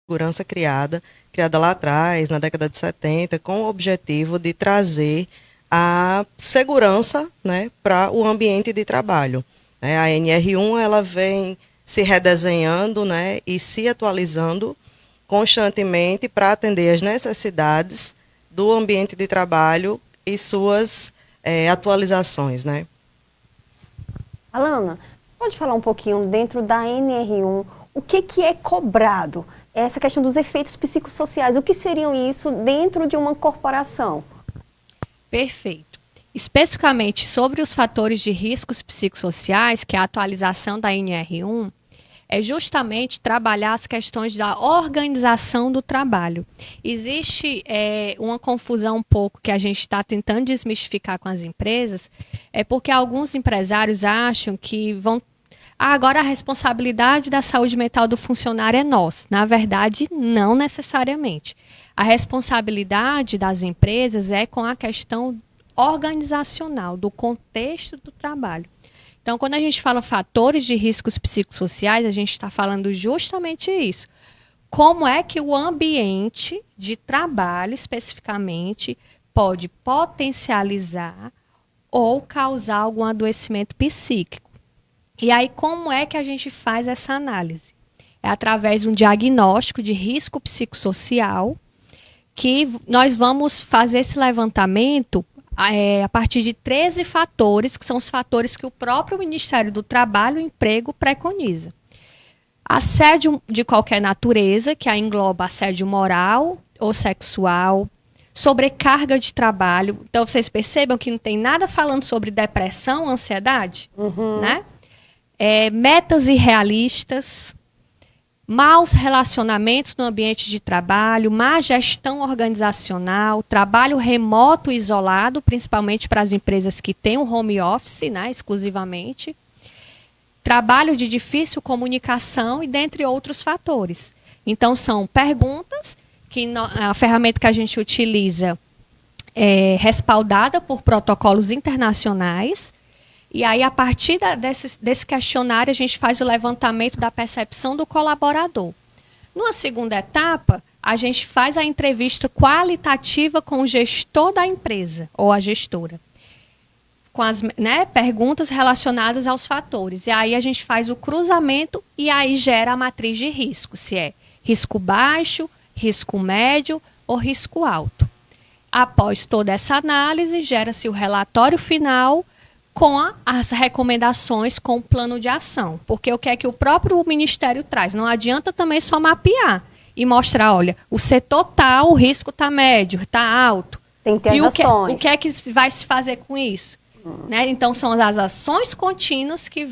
segurança criada lá atrás, na década de 70, com o objetivo de trazer a segurança, né, para o ambiente de trabalho. A NR1 ela vem se redesenhando, né, e se atualizando constantemente para atender às necessidades do ambiente de trabalho e suas atualizações, né? Alana, pode falar um pouquinho dentro da NR1, o que é cobrado? Essa questão dos efeitos psicossociais, o que seriam isso dentro de uma corporação? Perfeito. Especificamente sobre os fatores de riscos psicossociais, que é a atualização da NR1, é justamente trabalhar as questões da organização do trabalho. Existe uma confusão um pouco que a gente está tentando desmistificar com as empresas, é porque alguns empresários acham que vão agora a responsabilidade da saúde mental do funcionário é nossa. Na verdade, não necessariamente. A responsabilidade das empresas é com a questão organizacional, do contexto do trabalho. Então, quando a gente fala fatores de riscos psicossociais, a gente está falando justamente isso. Como é que o ambiente de trabalho, especificamente, pode potencializar ou causar algum adoecimento psíquico? E aí, como é que a gente faz essa análise? É através de um diagnóstico de risco psicossocial, que nós vamos fazer esse levantamento a partir de 13 fatores, que são os fatores que o próprio Ministério do Trabalho e Emprego preconiza. Assédio de qualquer natureza, que aí engloba assédio moral ou sexual, sobrecarga de trabalho. Então, vocês percebam que não tem nada falando sobre depressão, ansiedade, né? Metas irrealistas, maus relacionamentos no ambiente de trabalho, má gestão organizacional, trabalho remoto e isolado, principalmente para as empresas que têm um home office, né, exclusivamente, trabalho de difícil comunicação e dentre outros fatores. Então, são perguntas que a ferramenta que a gente utiliza é respaldada por protocolos internacionais. E aí, a partir desse questionário, a gente faz o levantamento da percepção do colaborador. Numa segunda etapa, a gente faz a entrevista qualitativa com o gestor da empresa, ou a gestora, com as perguntas relacionadas aos fatores. E aí, a gente faz o cruzamento e aí gera a matriz de risco, se é risco baixo, risco médio ou risco alto. Após toda essa análise, gera-se o relatório final com as recomendações com o plano de ação. Porque o que é que o próprio Ministério traz? Não adianta também só mapear e mostrar, olha, o setor tal, o risco está médio, está alto. Tem que ter e ações. O que é que vai se fazer com isso? Né? Então, são as ações contínuas que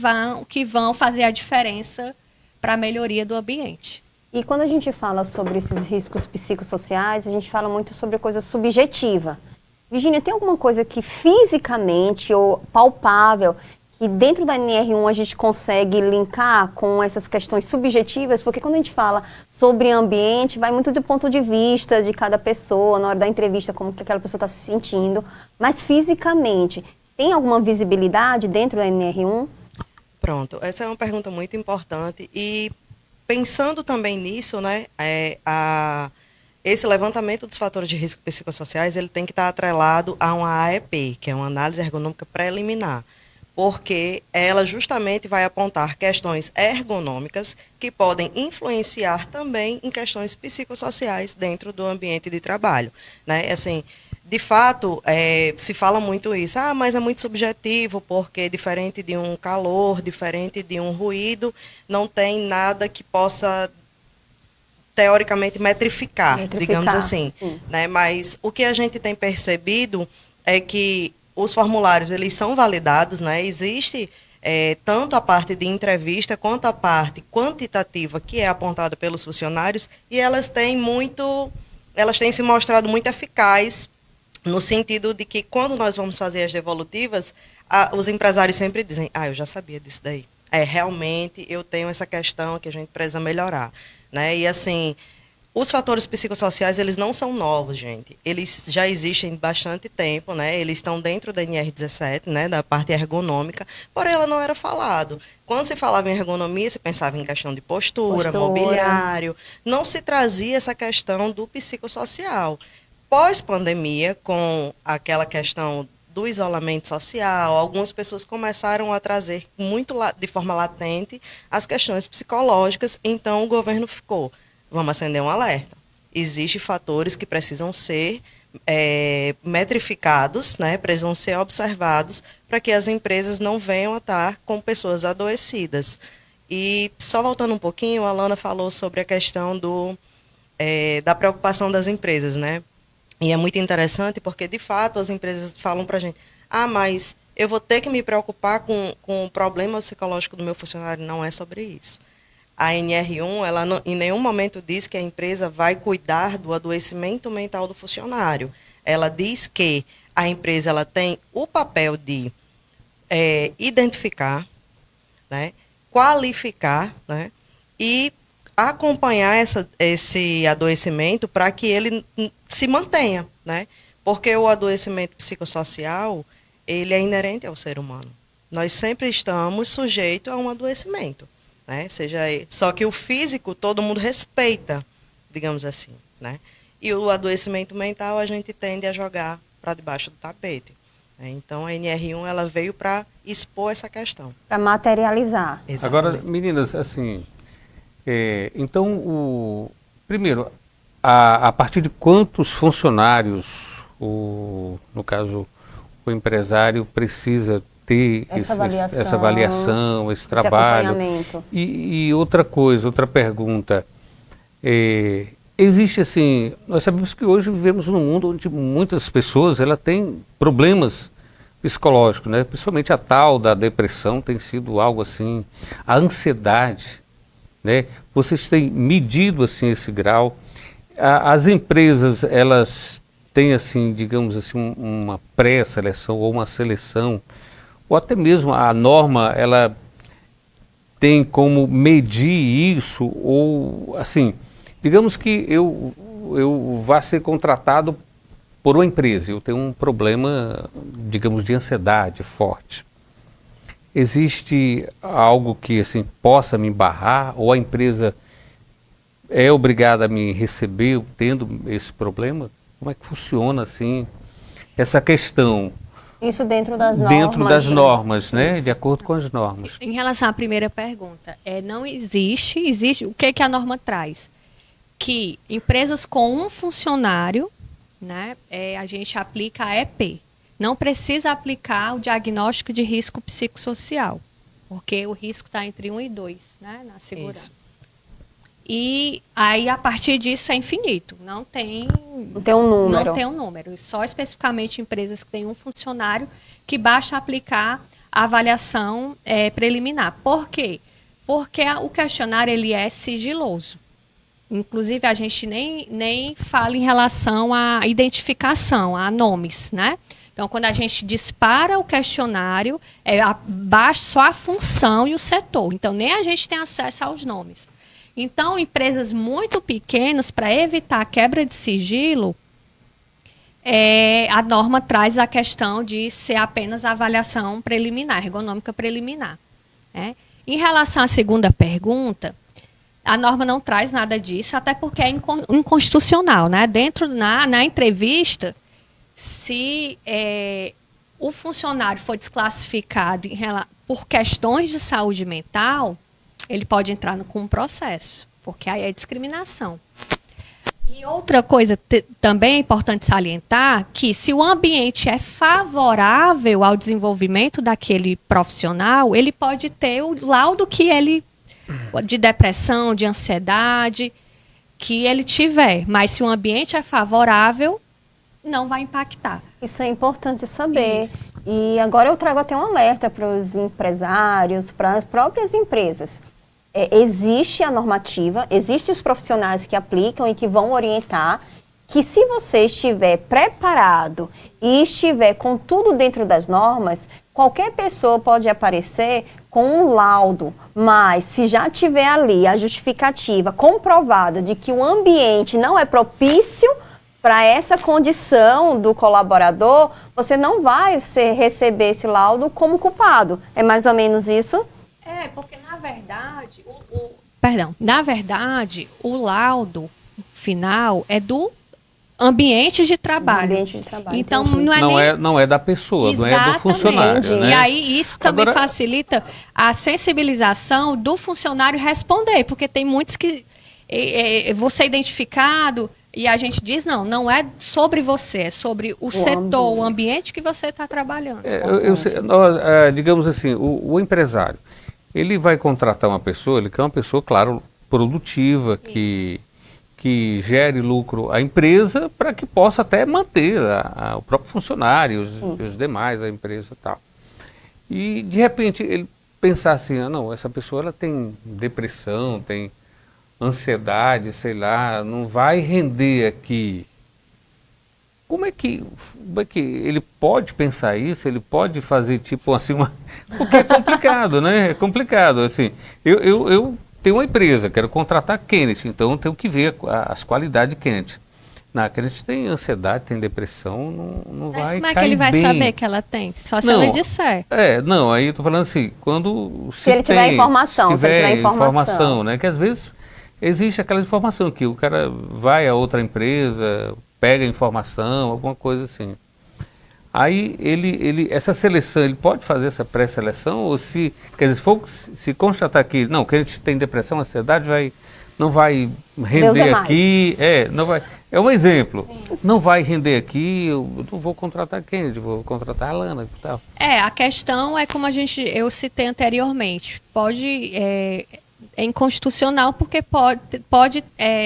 vão fazer a diferença para a melhoria do ambiente. E quando a gente fala sobre esses riscos psicossociais, a gente fala muito sobre coisa subjetiva. Virgínia, tem alguma coisa que fisicamente ou palpável, que dentro da NR1 a gente consegue linkar com essas questões subjetivas? Porque quando a gente fala sobre ambiente, vai muito do ponto de vista de cada pessoa, na hora da entrevista, como que aquela pessoa está se sentindo. Mas fisicamente, tem alguma visibilidade dentro da NR1? Pronto, essa é uma pergunta muito importante e pensando também nisso, né, esse levantamento dos fatores de risco psicossociais, ele tem que estar atrelado a uma AEP, que é uma análise ergonômica preliminar, porque ela justamente vai apontar questões ergonômicas que podem influenciar também em questões psicossociais dentro do ambiente de trabalho, né? Assim, de fato, se fala muito isso, mas é muito subjetivo, porque diferente de um calor, diferente de um ruído, não tem nada que possa teoricamente metrificar, digamos assim, né? Mas o que a gente tem percebido é que os formulários eles são validados, né? Existe tanto a parte de entrevista quanto a parte quantitativa que é apontada pelos funcionários e elas têm se mostrado muito eficazes no sentido de que quando nós vamos fazer as devolutivas, os empresários sempre dizem, eu já sabia disso daí. Realmente eu tenho essa questão que a gente precisa melhorar. Né? E assim, Os fatores psicossociais, eles não são novos, gente. Eles já existem há bastante tempo, né? Eles estão dentro da NR17, né? Da parte ergonômica, porém ela não era falado. Quando se falava em ergonomia, se pensava em questão de postura, mobiliário. Não se trazia essa questão do psicossocial. Pós-pandemia, com aquela questão do isolamento social, algumas pessoas começaram a trazer de forma latente as questões psicológicas, então o governo ficou... Vamos acender um alerta. Existem fatores que precisam ser metrificados, né, precisam ser observados para que as empresas não venham a estar com pessoas adoecidas. E só voltando um pouquinho, a Alana falou sobre a questão da preocupação das empresas, né? E é muito interessante porque, de fato, as empresas falam para a gente, mas eu vou ter que me preocupar com o problema psicológico do meu funcionário. Não é sobre isso. A NR1, ela em nenhum momento diz que a empresa vai cuidar do adoecimento mental do funcionário. Ela diz que a empresa ela tem o papel de identificar, né, qualificar, né, e acompanhar esse adoecimento para que ele se mantenha, né? Porque o adoecimento psicossocial, ele é inerente ao ser humano. Nós sempre estamos sujeitos a um adoecimento. Né? Só que o físico todo mundo respeita, digamos assim, né? E o adoecimento mental a gente tende a jogar para debaixo do tapete, né? Então a NR1 ela veio para expor essa questão, para materializar. Exatamente. Agora, meninas, assim, então primeiro, a partir de quantos funcionários no caso o empresário precisa ter essa avaliação, esse trabalho. E outra coisa, outra pergunta. Existe assim, nós sabemos que hoje vivemos num mundo onde muitas pessoas têm problemas psicológicos, né? Principalmente a tal da depressão tem sido algo assim, a ansiedade, né? Vocês têm medido assim esse grau? As empresas, elas têm assim, digamos assim, uma pré-seleção ou uma seleção, ou até mesmo a norma, ela tem como medir isso, ou assim, digamos que eu vá ser contratado por uma empresa, eu tenho um problema, digamos, de ansiedade forte. Existe algo que assim, possa me barrar, ou a empresa é obrigada a me receber tendo esse problema? Como é que funciona assim, essa questão? Isso dentro das normas. Dentro das normas, né? De acordo com as normas. Em relação à primeira pergunta, não existe o que a norma traz? Que empresas com um funcionário, né, a gente aplica a EP. Não precisa aplicar o diagnóstico de risco psicossocial, porque o risco está entre 1 e 2, né, na segurança. Isso. E aí, a partir disso, é infinito. Não tem um número. Não tem um número. Só especificamente empresas que têm um funcionário que basta aplicar a avaliação preliminar. Por quê? Porque o questionário ele é sigiloso. Inclusive, a gente nem fala em relação à identificação, a nomes, né? Então, quando a gente dispara o questionário, só a função e o setor. Então, nem a gente tem acesso aos nomes. Então, empresas muito pequenas, para evitar a quebra de sigilo, a norma traz a questão de ser apenas a avaliação preliminar, ergonômica preliminar. Né? Em relação à segunda pergunta, a norma não traz nada disso, até porque é inconstitucional. Né? Na entrevista, se o funcionário for desclassificado por questões de saúde mental, ele pode entrar com um processo, porque aí é discriminação. E outra coisa também é importante salientar, que se o ambiente é favorável ao desenvolvimento daquele profissional, ele pode ter o laudo de depressão, de ansiedade, que ele tiver. Mas se o ambiente é favorável, não vai impactar. Isso é importante saber. Isso. E agora eu trago até um alerta para os empresários, para as próprias empresas. Existe a normativa, existem os profissionais que aplicam e que vão orientar, que se você estiver preparado e estiver com tudo dentro das normas, qualquer pessoa pode aparecer com um laudo, mas se já tiver ali a justificativa comprovada de que o ambiente não é propício para essa condição do colaborador, você não vai receber esse laudo como culpado. É mais ou menos isso? Porque na verdade, o laudo final é do ambiente de trabalho. Então, não é da pessoa, não é do funcionário. Né? E aí, isso também Agora, facilita a sensibilização do funcionário responder, porque tem muitos que você é identificado e a gente diz, não é sobre você, é sobre o setor, o ambiente que você está trabalhando. Digamos assim, o empresário, ele vai contratar uma pessoa, ele quer uma pessoa, claro, produtiva, que gere lucro à empresa para que possa até manter o próprio funcionário, os demais, a empresa e tal. E, de repente, ele pensar assim, não, essa pessoa ela tem depressão, tem ansiedade, sei lá, não vai render aqui. Como é que ele pode pensar isso? Ele pode fazer tipo assim porque é complicado, né? É complicado, assim. Eu tenho uma empresa, quero contratar a Kenneth, então eu tenho que ver as qualidades de Kenneth. A Kenneth tem ansiedade, tem depressão, não vai. Mas como é cair que ele vai bem. saber que ela tem? Só se ela disser. Aí eu tô falando assim, quando se ele tiver informação, né? Que às vezes existe aquela informação que o cara vai a outra empresa, pega a informação, alguma coisa assim. Aí essa seleção, ele pode fazer essa pré-seleção, ou se constatar que não, que a gente tem depressão, ansiedade, não vai render aqui, não vai. É um exemplo. Sim. Não vai render aqui, eu não vou contratar quem? Vou contratar a Lana e tal. A questão é como eu citei anteriormente. É inconstitucional porque pode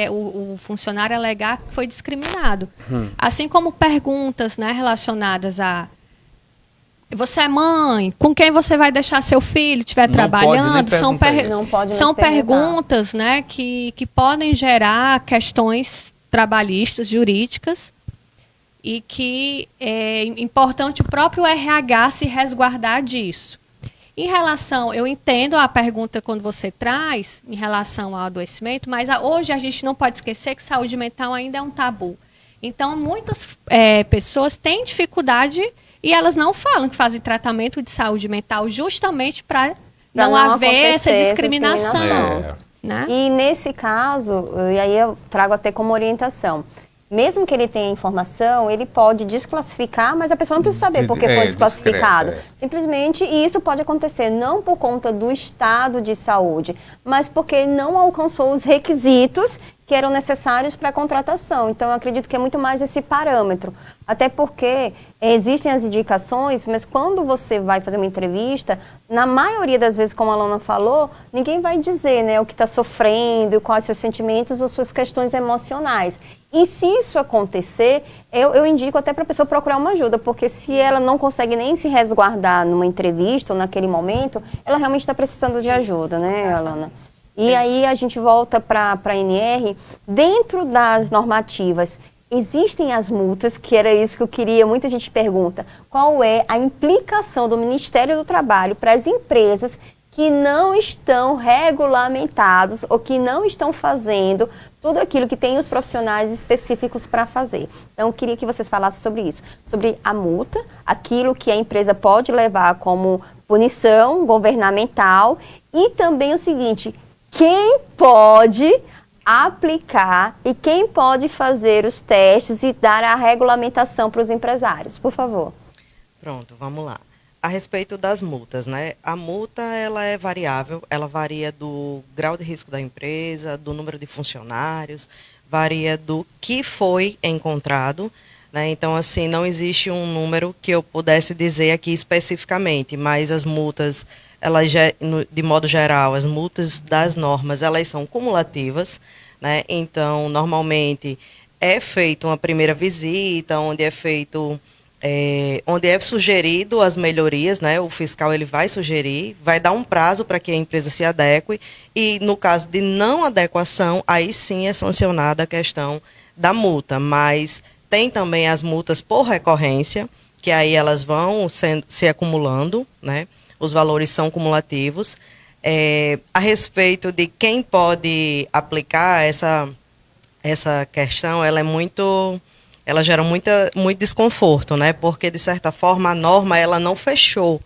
o funcionário alegar que foi discriminado. Assim como perguntas, né, relacionadas a você é mãe, com quem você vai deixar seu filho estiver trabalhando, são perguntas, né, que podem gerar questões trabalhistas, jurídicas, e que é importante o próprio RH se resguardar disso. Em relação, eu entendo a pergunta quando você traz, em relação ao adoecimento, mas hoje a gente não pode esquecer que saúde mental ainda é um tabu. Então, muitas pessoas têm dificuldade e elas não falam que fazem tratamento de saúde mental justamente para não haver essa discriminação. Né? E nesse caso, e aí eu trago até como orientação, mesmo que ele tenha informação, ele pode desclassificar, mas a pessoa não precisa saber porque foi desclassificado. Simplesmente, e isso pode acontecer não por conta do estado de saúde, mas porque não alcançou os requisitos que eram necessários para a contratação. Então, eu acredito que é muito mais esse parâmetro. Até porque existem as indicações, mas quando você vai fazer uma entrevista, na maioria das vezes, como a Alana falou, ninguém vai dizer, né, o que está sofrendo, quais seus sentimentos ou suas questões emocionais. E se isso acontecer, eu indico até para a pessoa procurar uma ajuda, porque se ela não consegue nem se resguardar numa entrevista ou naquele momento, ela realmente está precisando de ajuda, né, Alana? E aí a gente volta para a NR, dentro das normativas, existem as multas, que era isso que eu queria, muita gente pergunta, qual é a implicação do Ministério do Trabalho para as empresas que não estão regulamentados ou que não estão fazendo tudo aquilo que tem os profissionais específicos para fazer. Então, eu queria que vocês falassem sobre isso, sobre a multa, aquilo que a empresa pode levar como punição governamental e também o seguinte, quem pode aplicar e quem pode fazer os testes e dar a regulamentação para os empresários, por favor. Pronto, vamos lá. A respeito das multas, né? A multa, ela é variável, ela varia do grau de risco da empresa, do número de funcionários, varia do que foi encontrado, né? Então, assim, não existe um número que eu pudesse dizer aqui especificamente, mas as multas, elas, de modo geral, as multas das normas, elas são cumulativas, né? Então, normalmente, é feita uma primeira visita, onde é sugerido as melhorias, né? O fiscal ele vai sugerir, vai dar um prazo para que a empresa se adeque e, no caso de não adequação, aí sim é sancionada a questão da multa, mas tem também as multas por recorrência, que aí elas vão se acumulando, né? Os valores são cumulativos. A respeito de quem pode aplicar essa questão, ela gera muito desconforto, né? Porque, de certa forma, a norma ela não fechou.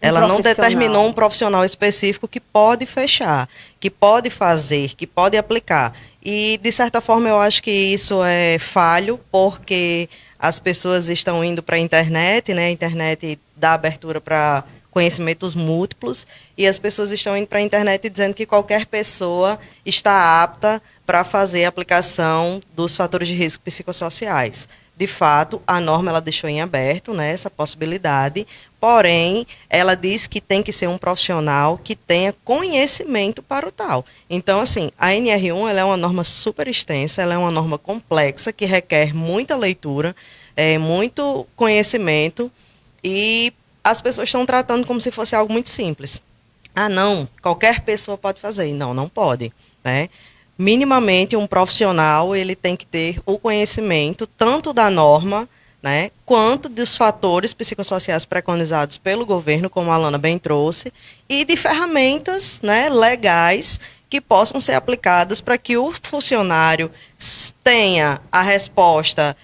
Ela não determinou um profissional específico que pode fechar, que pode fazer, que pode aplicar. E, de certa forma, eu acho que isso é falho, porque as pessoas estão indo para a internet, né? A internet dá abertura para conhecimentos múltiplos, e as pessoas estão indo para a internet dizendo que qualquer pessoa está apta para fazer a aplicação dos fatores de risco psicossociais. De fato, a norma ela deixou em aberto, né, essa possibilidade, porém, ela diz que tem que ser um profissional que tenha conhecimento para o tal. Então, assim, a NR1 ela é uma norma super extensa, ela é uma norma complexa, que requer muita leitura, muito conhecimento, e as pessoas estão tratando como se fosse algo muito simples. Ah, não, qualquer pessoa pode fazer. Não, não pode, né? Minimamente, um profissional ele tem que ter o conhecimento tanto da norma, né, quanto dos fatores psicossociais preconizados pelo governo, como a Alana bem trouxe, e de ferramentas, né, legais que possam ser aplicadas para que o funcionário tenha a resposta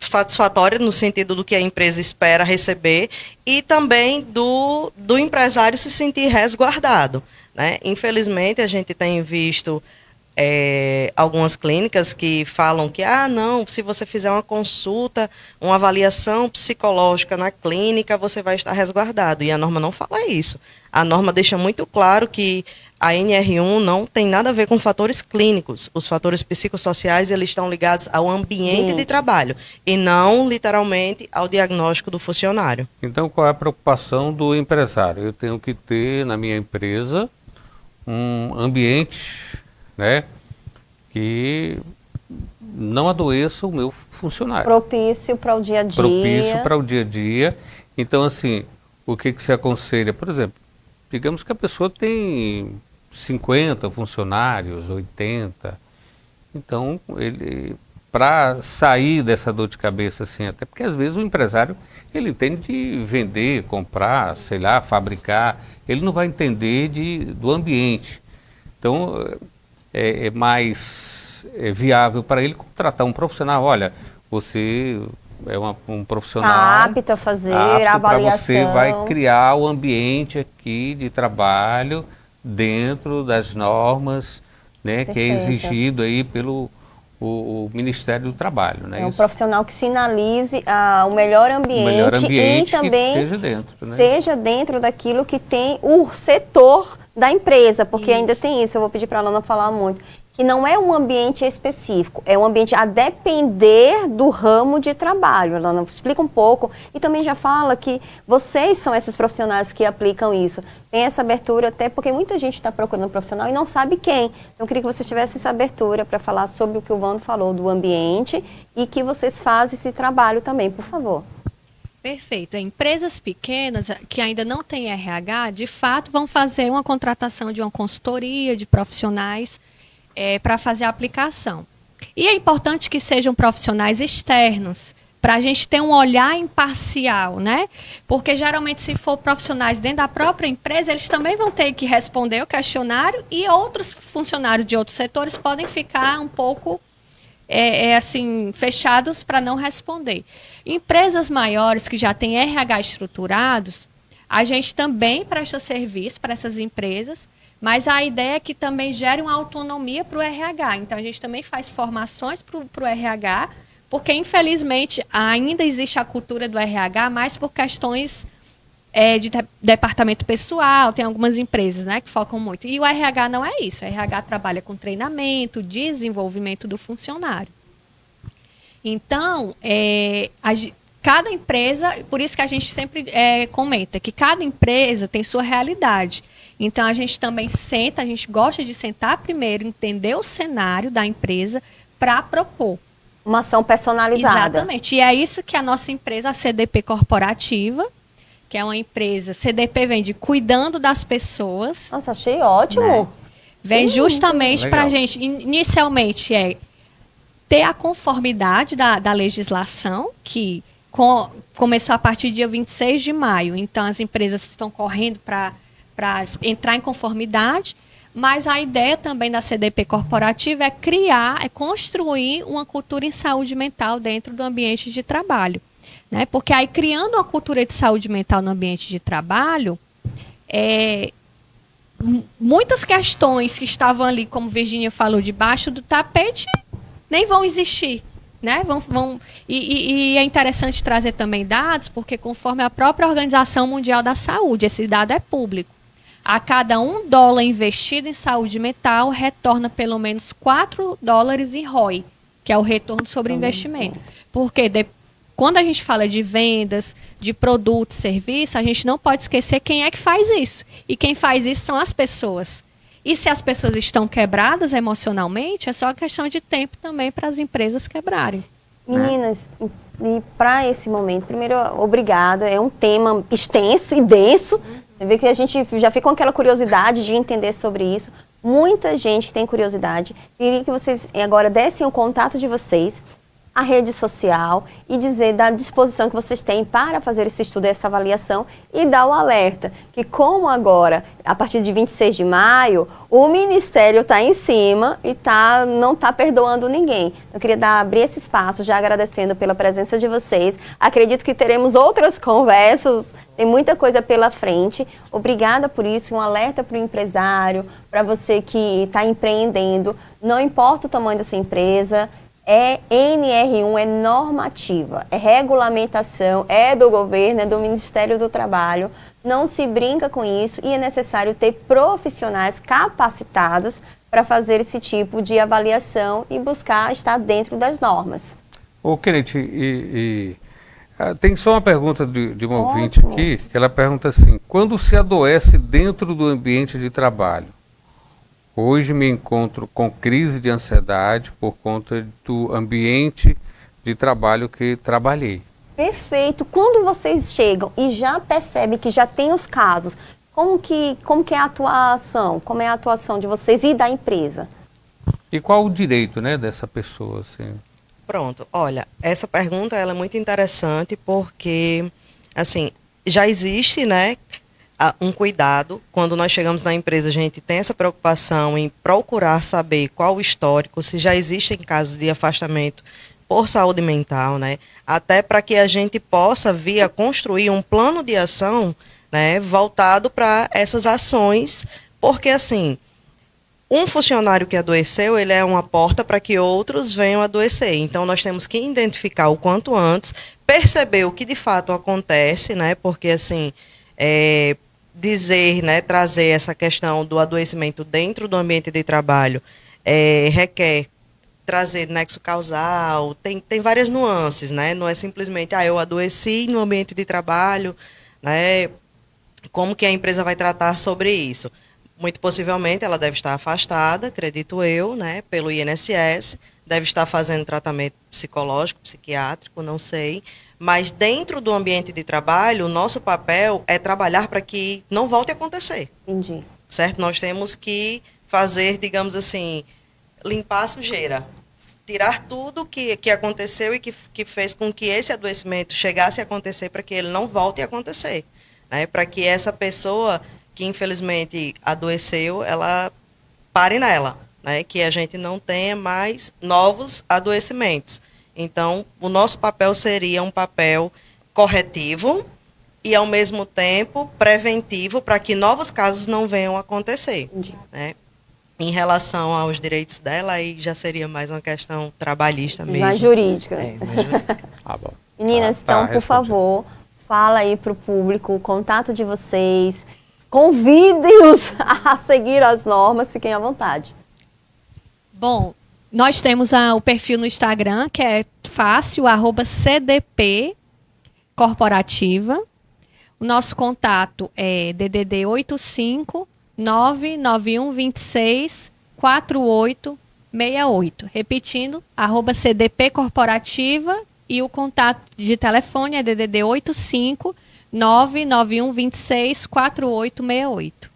satisfatória no sentido do que a empresa espera receber e também do empresário se sentir resguardado, né? Infelizmente, a gente tem visto algumas clínicas que falam que, não, se você fizer uma consulta, uma avaliação psicológica na clínica, você vai estar resguardado. E a norma não fala isso. A norma deixa muito claro que a NR1 não tem nada a ver com fatores clínicos. Os fatores psicossociais eles estão ligados ao ambiente de trabalho e não, literalmente, ao diagnóstico do funcionário. Então, qual é a preocupação do empresário? Eu tenho que ter na minha empresa um ambiente, né, que não adoeça o meu funcionário. Propício para o dia a dia. Propício para o dia a dia. Então, assim, o que se aconselha? Por exemplo, digamos que a pessoa tem 50 funcionários, 80. Então, ele, para sair dessa dor de cabeça, assim, até porque às vezes o empresário, ele entende de vender, comprar, sei lá, fabricar, ele não vai entender do ambiente. Então, é mais viável para ele contratar um profissional. Olha, você é um profissional apto a fazer a avaliação. Você vai criar o ambiente aqui de trabalho dentro das normas, né, que é exigido aí pelo o Ministério do Trabalho, né? É um profissional que sinalize o melhor ambiente e também que esteja dentro, né? Seja dentro daquilo que tem o setor da empresa, porque ainda tem isso, eu vou pedir para a Alana falar muito, que não é um ambiente específico, é um ambiente a depender do ramo de trabalho. Alana, explica um pouco e também já fala que vocês são esses profissionais que aplicam isso. Tem essa abertura até porque muita gente está procurando um profissional e não sabe quem. Então, eu queria que você tivesse essa abertura para falar sobre o que o Vando falou do ambiente e que vocês fazem esse trabalho também, por favor. Perfeito. Empresas pequenas que ainda não têm RH, de fato, vão fazer uma contratação de uma consultoria de profissionais para fazer a aplicação. E é importante que sejam profissionais externos, para a gente ter um olhar imparcial, né? Porque geralmente se for profissionais dentro da própria empresa, eles também vão ter que responder o questionário e outros funcionários de outros setores podem ficar um pouco assim, fechados para não responder. Empresas maiores que já têm RH estruturados, a gente também presta serviço para essas empresas, mas a ideia é que também gere uma autonomia para o RH. Então, a gente também faz formações para o RH, porque, infelizmente, ainda existe a cultura do RH, mais por questões de departamento pessoal. Tem algumas empresas, né, que focam muito. E o RH não é isso. O RH trabalha com treinamento, desenvolvimento do funcionário. Então, cada empresa, por isso que a gente sempre comenta, que cada empresa tem sua realidade. Então, a gente também senta, a gente gosta de sentar primeiro, entender o cenário da empresa para propor. Uma ação personalizada. Exatamente. E é isso que a nossa empresa, a CDP Corporativa, que é uma empresa, CDP vem de cuidando das pessoas. Nossa, achei ótimo. Né? Vem justamente para a gente, inicialmente, ter a conformidade da legislação, que começou a partir do dia 26 de maio. Então, as empresas estão correndo para entrar em conformidade, mas a ideia também da CDP corporativa é construir uma cultura em saúde mental dentro do ambiente de trabalho. Né? Porque aí, criando uma cultura de saúde mental no ambiente de trabalho, muitas questões que estavam ali, como Virgínia falou, debaixo do tapete, nem vão existir. Né? E é interessante trazer também dados, porque conforme a própria Organização Mundial da Saúde, esse dado é público. A cada $1 investido em saúde mental, retorna pelo menos $4 em ROI, que é o retorno sobre investimento. Porque quando a gente fala de vendas, de produto, serviço, a gente não pode esquecer quem é que faz isso. E quem faz isso são as pessoas. E se as pessoas estão quebradas emocionalmente, é só questão de tempo também para as empresas quebrarem. Meninas, e para esse momento, primeiro, obrigada. É um tema extenso e denso. Você vê que a gente já fica com aquela curiosidade de entender sobre isso. Muita gente tem curiosidade. Queria que vocês agora dessem o contato de vocês, a rede social, e dizer da disposição que vocês têm para fazer esse estudo, essa avaliação, e dar o alerta que, como agora, a partir de 26 de maio, o Ministério está em cima e não está perdoando ninguém. Eu queria abrir esse espaço, já agradecendo pela presença de vocês. Acredito que teremos outras conversas, tem muita coisa pela frente. Obrigada por isso, um alerta para o empresário, para você que está empreendendo, não importa o tamanho da sua empresa, NR1 é normativa, é regulamentação, é do governo, é do Ministério do Trabalho. Não se brinca com isso e é necessário ter profissionais capacitados para fazer esse tipo de avaliação e buscar estar dentro das normas. Ô, Kenneth, tem só uma pergunta de uma ouvinte aqui, que ela pergunta assim: quando se adoece dentro do ambiente de trabalho? Hoje me encontro com crise de ansiedade por conta do ambiente de trabalho que trabalhei. Perfeito. Quando vocês chegam e já percebem que já tem os casos, como que é a atuação? Como é a atuação de vocês e da empresa? E qual o direito, né, dessa pessoa? Assim? Pronto. Olha, essa pergunta ela é muito interessante porque, assim, já existe, né, um cuidado. Quando nós chegamos na empresa, a gente tem essa preocupação em procurar saber qual o histórico, se já existem casos de afastamento por saúde mental, né? Até para que a gente possa vir a construir um plano de ação, né, voltado para essas ações, porque assim, um funcionário que adoeceu, ele é uma porta para que outros venham adoecer. Então, nós temos que identificar o quanto antes, perceber o que de fato acontece, né? Porque assim, dizer, né, trazer essa questão do adoecimento dentro do ambiente de trabalho requer trazer nexo causal, tem várias nuances, né? Não é simplesmente, eu adoeci no ambiente de trabalho, né? Como que a empresa vai tratar sobre isso? Muito possivelmente ela deve estar afastada, acredito eu, né, pelo INSS, deve estar fazendo tratamento psicológico, psiquiátrico, não sei. Mas dentro do ambiente de trabalho, o nosso papel é trabalhar para que não volte a acontecer. Entendi. Certo? Nós temos que fazer, digamos assim, limpar a sujeira. Tirar tudo que aconteceu e que fez com que esse adoecimento chegasse a acontecer para que ele não volte a acontecer. Né? Para que essa pessoa que infelizmente adoeceu, ela pare nela. Né? Que a gente não tenha mais novos adoecimentos. Então, o nosso papel seria um papel corretivo e, ao mesmo tempo, preventivo para que novos casos não venham a acontecer. Né? Em relação aos direitos dela, aí já seria mais uma questão trabalhista mesmo. Mais jurídica. Mais jurídica. Bom. Meninas, então, por favor, fala aí para o público o contato de vocês, convidem-os a seguir as normas, fiquem à vontade. Bom, nós temos o perfil no Instagram, que é fácil, @CDP Corporativa. O nosso contato é DDD 85 991 26 4868. Repetindo, @CDP Corporativa, e o contato de telefone é DDD 85 991 26 4868.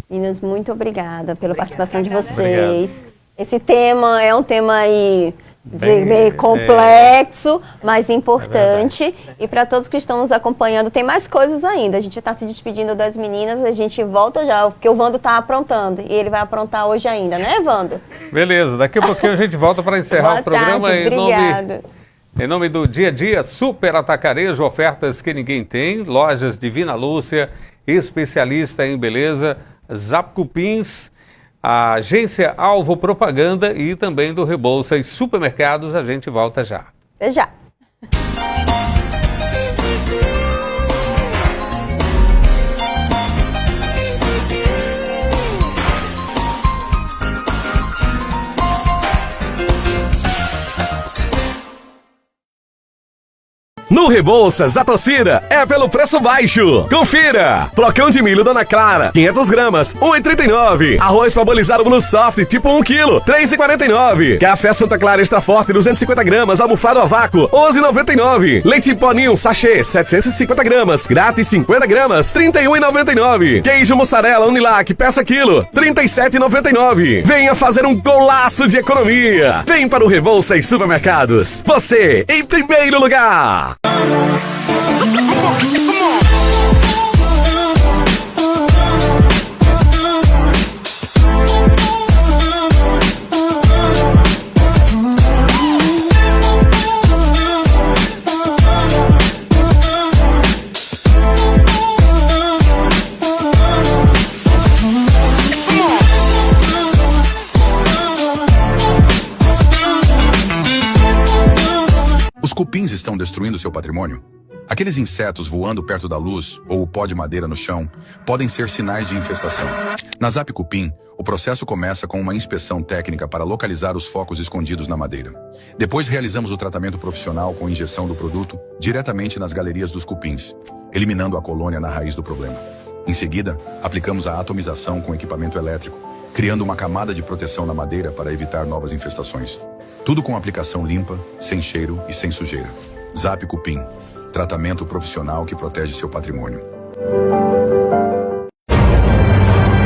Meninas, muito obrigada pela participação de vocês. Esse tema é um tema aí bem complexo, mas importante. E para todos que estão nos acompanhando, tem mais coisas ainda. A gente está se despedindo das meninas, a gente volta já, porque o Vando está aprontando. E ele vai aprontar hoje ainda, né, Vando? Beleza, daqui a pouquinho a gente volta para encerrar Boa o programa. tarde, obrigada. Em nome do Dia a Dia, Super Atacarejo, ofertas que ninguém tem, lojas Divina Lúcia, especialista em beleza, Zap Cupins, a agência Alvo Propaganda e também do Rebouça e Supermercados. A gente volta já. Até já. No Rebouças, a torcida é pelo preço baixo. Confira! Flocão de milho Dona Clara, 500 gramas, 1,39. Arroz parbolizado Blue Soft, tipo 1 kg, 3,49. Café Santa Clara Extra Forte, 250 gramas, almofado a vácuo, 11,99. Leite em pó Ninho, sachê, 750 gramas, grátis 50 gramas, 31,99. Queijo mussarela Unilac, peça quilo, 37,99. Venha fazer um golaço de economia. Vem para o Rebouça e Supermercados. Você em primeiro lugar. Os cupins estão destruindo seu patrimônio? Aqueles insetos voando perto da luz ou o pó de madeira no chão podem ser sinais de infestação. Na Zap Cupim, o processo começa com uma inspeção técnica para localizar os focos escondidos na madeira. Depois realizamos o tratamento profissional com injeção do produto diretamente nas galerias dos cupins, eliminando a colônia na raiz do problema. Em seguida, aplicamos a atomização com equipamento elétrico, criando uma camada de proteção na madeira para evitar novas infestações. Tudo com aplicação limpa, sem cheiro e sem sujeira. Zap Cupim. Tratamento profissional que protege seu patrimônio.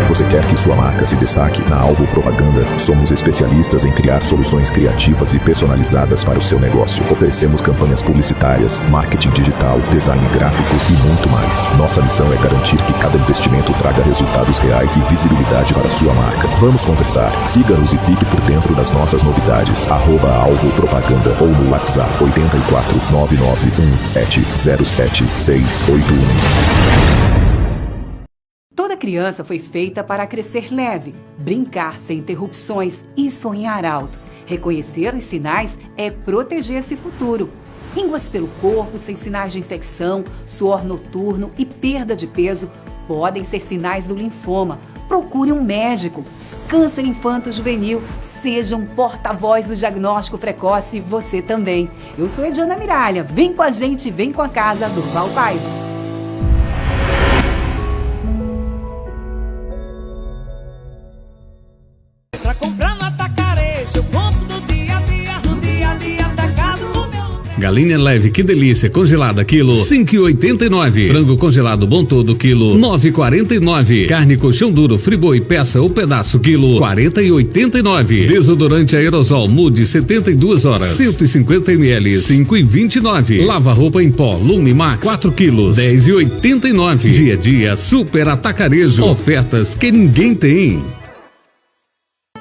Você quer que sua marca se destaque na Alvo Propaganda? Somos especialistas em criar soluções criativas e personalizadas para o seu negócio. Oferecemos campanhas publicitárias, marketing digital, design gráfico e muito mais. Nossa missão é garantir que cada investimento traga resultados reais e visibilidade para a sua marca. Vamos conversar. Siga-nos e fique por dentro das nossas novidades. @Alvo Propaganda ou no WhatsApp 84 991 707 681. Toda criança foi feita para crescer leve, brincar sem interrupções e sonhar alto. Reconhecer os sinais é proteger esse futuro. Ínguas pelo corpo sem sinais de infecção, suor noturno e perda de peso podem ser sinais do linfoma. Procure um médico. Câncer infanto-juvenil, seja um porta-voz do diagnóstico precoce, você também. Eu sou Ediana Miralha, vem com a gente, vem com a casa do Val Paiva. Pra comprar no atacarejo, eu compro no dia a dia atacado no meu... Galinha leve, que delícia, congelada, quilo 5,89. Frango congelado bom todo, quilo 9,49. Carne colchão duro, friboi, peça ou pedaço, quilo 40,89. Desodorante aerosol Mude 72 horas, 150 ml, 5,29. Lava roupa em pó Lume Max 4 quilos, 10,89. Dia a dia Super Atacarejo, ofertas que ninguém tem.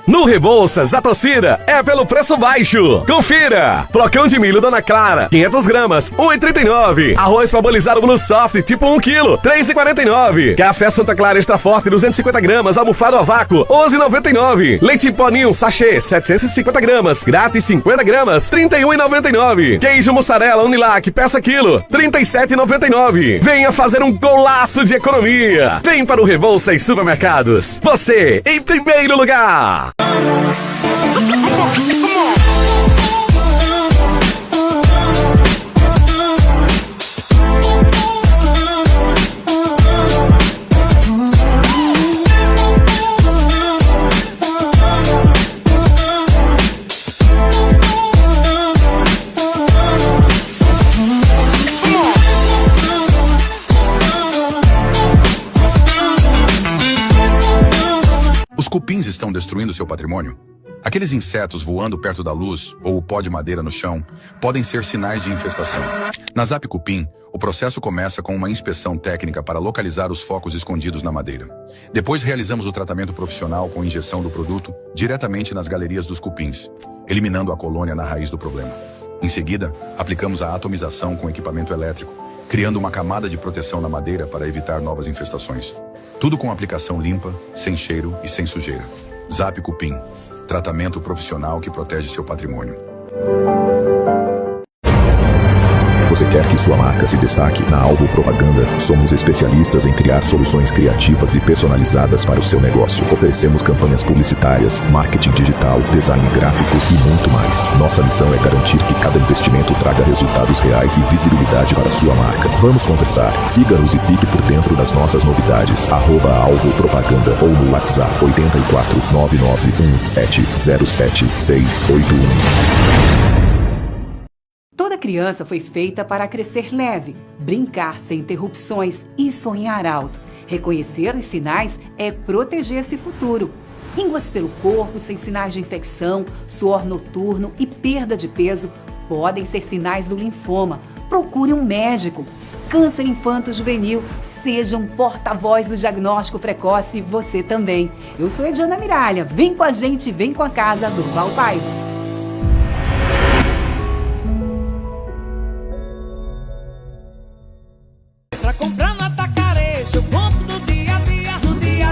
No Rebouças, a torcida é pelo preço baixo. Confira! Flocão de milho Dona Clara, 500 gramas, 1,39. Arroz parbolizado Blue Soft, tipo 1 kg, 3,49. Café Santa Clara Extra Forte, 250 gramas, almofado a vácuo, 11,99. Leite em pó Ninho, sachê, 750 gramas, grátis 50 gramas, 31,99. Queijo mussarela Unilac, peça quilo, 37,99. Venha fazer um golaço de economia. Vem para o Rebouça e Supermercados. Você em primeiro lugar. Os cupins estão destruindo seu patrimônio? Aqueles insetos voando perto da luz ou o pó de madeira no chão podem ser sinais de infestação. Na Zap Cupim, o processo começa com uma inspeção técnica para localizar os focos escondidos na madeira. Depois realizamos o tratamento profissional com injeção do produto diretamente nas galerias dos cupins, eliminando a colônia na raiz do problema. Em seguida, aplicamos a atomização com equipamento elétrico, criando uma camada de proteção na madeira para evitar novas infestações. Tudo com aplicação limpa, sem cheiro e sem sujeira. Zap Cupim, tratamento profissional que protege seu patrimônio. Você quer que sua marca se destaque na Alvo Propaganda? Somos especialistas em criar soluções criativas e personalizadas para o seu negócio. Oferecemos campanhas publicitárias, marketing digital, design gráfico e muito mais. Nossa missão é garantir que cada investimento traga resultados reais e visibilidade para a sua marca. Vamos conversar. Siga-nos e fique por dentro das nossas novidades. @Alvo Propaganda ou no WhatsApp 84 991707681. Toda criança foi feita para crescer leve, brincar sem interrupções e sonhar alto. Reconhecer os sinais é proteger esse futuro. Ínguas pelo corpo sem sinais de infecção, suor noturno e perda de peso podem ser sinais do linfoma. Procure um médico. Câncer infanto-juvenil, seja um porta-voz do diagnóstico precoce, você também. Eu sou Ediana Miralha, vem com a gente, vem com a casa do Val Paiva. Pra comprar no atacarejo, eu compro no dia a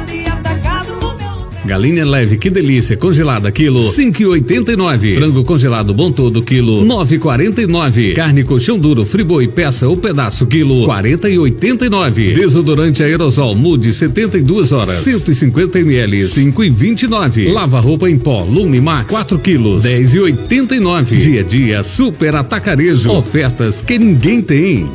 dia atacado no meu... Galinha leve, que delícia, congelada quilo 5,89. Frango congelado bom todo quilo 9,49. Carne colchão duro, friboi, peça ou pedaço quilo 40,89. Desodorante aerosol Mude 72 horas 150 ml 5,29. Lava roupa em pó Lume Max 4 quilos 10,89. Dia a dia super atacarejo, ofertas que ninguém tem.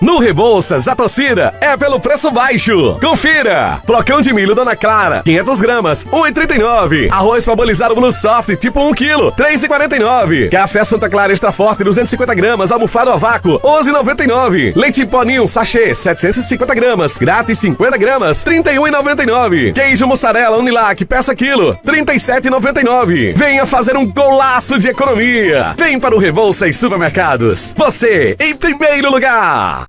No Rebouças, a torcida é pelo preço baixo. Confira! Flocão de milho Dona Clara, 500 gramas, 1,39. Arroz parbolizado Blue Soft, tipo 1 kg, 3,49. Café Santa Clara Extra Forte, 250 gramas, almofado a vácuo, 11,99. Leite Poninho, sachê, 750 gramas, grátis 50 gramas, 31,99. Queijo mussarela Unilac, peça quilo, 37,99. Venha fazer um golaço de economia. Vem para o Rebouças Supermercados. Você, em primeiro lugar.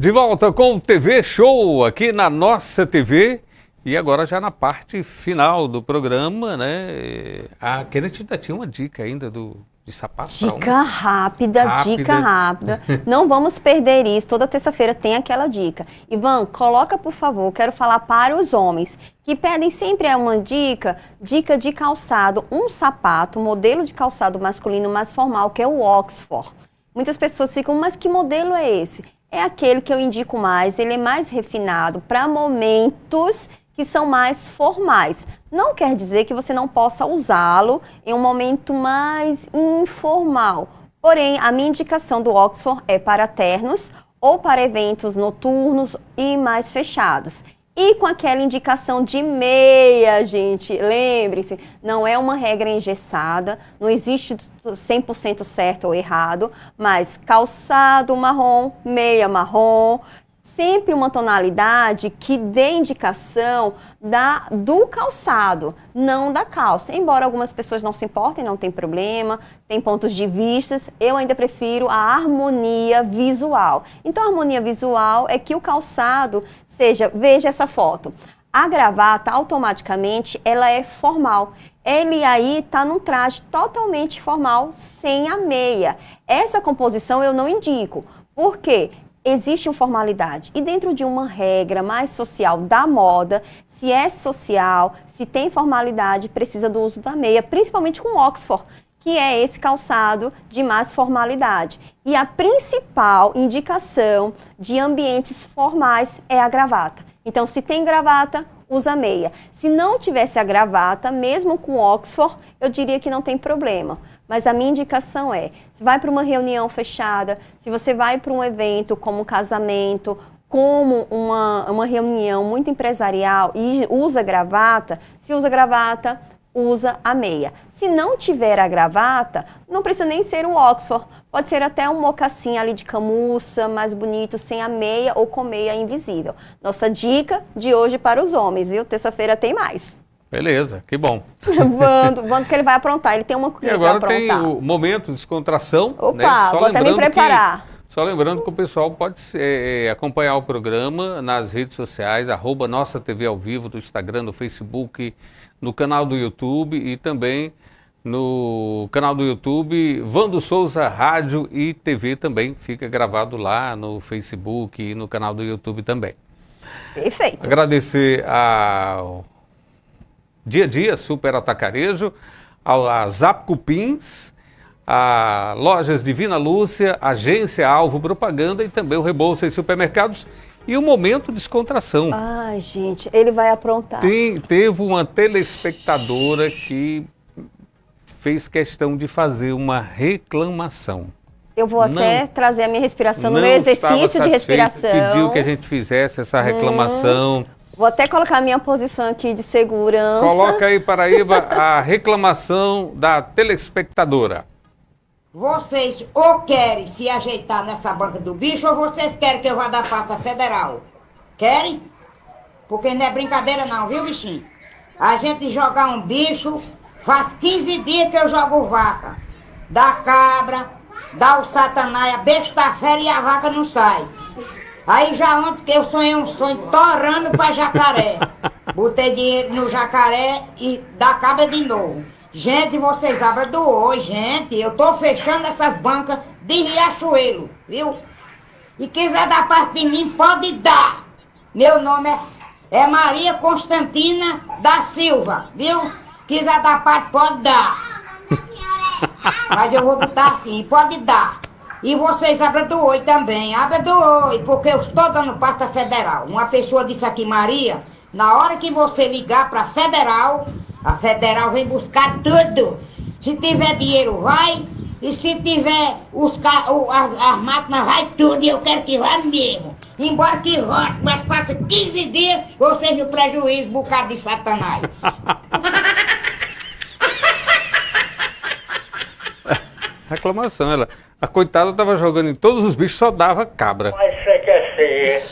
De volta com o TV Show aqui na nossa TV e agora já na parte final do programa, né? A Kenneth ainda tinha uma dica ainda de sapato. Dica rápida. Não vamos perder isso. Toda terça-feira tem aquela dica. Ivan, coloca, por favor, quero falar para os homens que pedem sempre uma dica de calçado, um sapato, modelo de calçado masculino mais formal, que é o Oxford. Muitas pessoas ficam, mas que modelo é esse? É aquele que eu indico mais, ele é mais refinado para momentos que são mais formais. Não quer dizer que você não possa usá-lo em um momento mais informal. Porém, a minha indicação do Oxford é para ternos ou para eventos noturnos e mais fechados. E com aquela indicação de meia, gente, lembre-se, não é uma regra engessada, não existe 100% certo ou errado, mas calçado marrom, meia marrom, sempre uma tonalidade que dê indicação do calçado, não da calça. Embora algumas pessoas não se importem, não tem problema, tem pontos de vistas, eu ainda prefiro a harmonia visual. Então, a harmonia visual é que o calçado seja, veja essa foto, a gravata automaticamente ela é formal. Ele aí está num traje totalmente formal, sem a meia. Essa composição eu não indico, porque existe uma formalidade. E dentro de uma regra mais social da moda, se é social, se tem formalidade, precisa do uso da meia, principalmente com Oxford, que é esse calçado de mais formalidade. E a principal indicação de ambientes formais é a gravata. Então, se tem gravata, usa meia. Se não tivesse a gravata, mesmo com Oxford, eu diria que não tem problema. Mas a minha indicação é, se vai para uma reunião fechada, se você vai para um evento como um casamento, como uma reunião muito empresarial e usa gravata, se usa gravata, usa a meia. Se não tiver a gravata, não precisa nem ser um Oxford, pode ser até um mocassim ali de camurça, mais bonito, sem a meia ou com meia invisível. Nossa dica de hoje para os homens, viu? Terça-feira tem mais. Beleza, que bom. Vando que ele vai aprontar, ele tem uma coisa para aprontar. E agora tem o momento de descontração. Opa, né? Vou até me preparar. Só lembrando que o pessoal pode acompanhar o programa nas redes sociais, @Nossa TV ao Vivo, do Instagram, do Facebook, no canal do YouTube e também no canal do YouTube Vando Souza Rádio e TV também, fica gravado lá no Facebook e no canal do YouTube também. Perfeito. Agradecer ao Dia a Dia Super Atacarejo, a Zap Cupins, a Lojas Divina Lúcia, Agência Alvo Propaganda e também o Rebouça e Supermercados e o Momento Descontração. Ai, gente, ele vai aprontar. Teve uma telespectadora que fez questão de fazer uma reclamação. Eu vou até trazer a minha respiração no meu exercício de respiração. Pediu que a gente fizesse essa reclamação. Vou até colocar a minha posição aqui de segurança. Coloca aí, Paraíba, a reclamação da telespectadora. Vocês ou querem se ajeitar nessa banca do bicho ou vocês querem que eu vá da pasta federal? Querem? Porque não é brincadeira não, viu, bichinho? A gente jogar um bicho, faz 15 dias que eu jogo vaca. Dá cabra, dá o satanás, a besta fera e a vaca não sai. Aí já ontem que eu sonhei um sonho torrando pra jacaré. Botei dinheiro no jacaré e dá cabra de novo. Gente, vocês abrem do olho, gente. Eu tô fechando essas bancas de Riachuelo, viu? E quiser dar parte de mim, pode dar. Meu nome é Maria Constantina da Silva, viu? Quiser dar parte, pode dar. Mas eu vou botar assim, pode dar. E vocês abrem do olho também, abrem do olho, porque eu estou dando pasta federal. Uma pessoa disse aqui, Maria, na hora que você ligar para federal, a federal vem buscar tudo. Se tiver dinheiro, vai. E se tiver as máquinas, vai tudo. E eu quero que vá mesmo. Embora que volte, mas passa 15 dias, vocês no prejuízo, bocado de satanás. Reclamação, a coitada estava jogando em todos os bichos, só dava cabra. Mas você quer ser?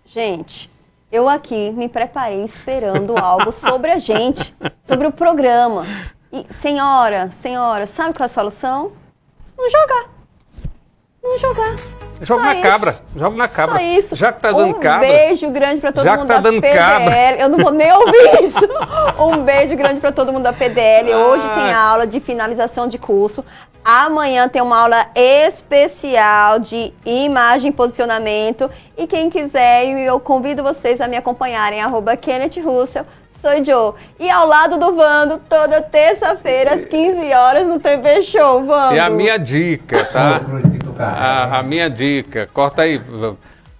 Gente, eu aqui me preparei esperando algo sobre a gente, sobre o programa. E, senhora, sabe qual é a solução? Não jogar. Joga na cabra. Só isso. Já que tá dando cabra. Um beijo grande pra todo mundo tá da dando PDL. cabra. Eu não vou nem ouvir isso. Um beijo grande pra todo mundo da PDL. Hoje tem aula de finalização de curso. Amanhã tem uma aula especial de imagem e posicionamento. E quem quiser, eu convido vocês a me acompanharem, @Kenneth Russell. Sou Joe. E ao lado do Vando, toda terça-feira, às 15 horas, no TV Show, Vando. E a minha dica, tá? A minha dica, corta aí.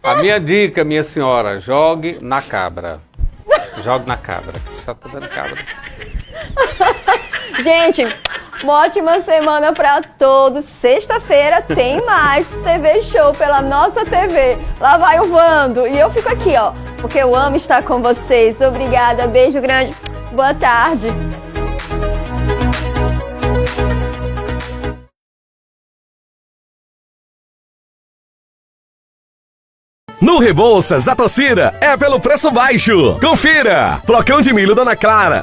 A minha dica, minha senhora, jogue na cabra. Jogue na cabra. Só tá dando cabra. Gente, uma ótima semana pra todos. Sexta-feira tem mais TV Show pela nossa TV. Lá vai o Vando. E eu fico aqui, ó, porque eu amo estar com vocês. Obrigada, beijo grande. Boa tarde. No Rebouças, a torcida é pelo preço baixo. Confira! Flocão de milho Dona Clara,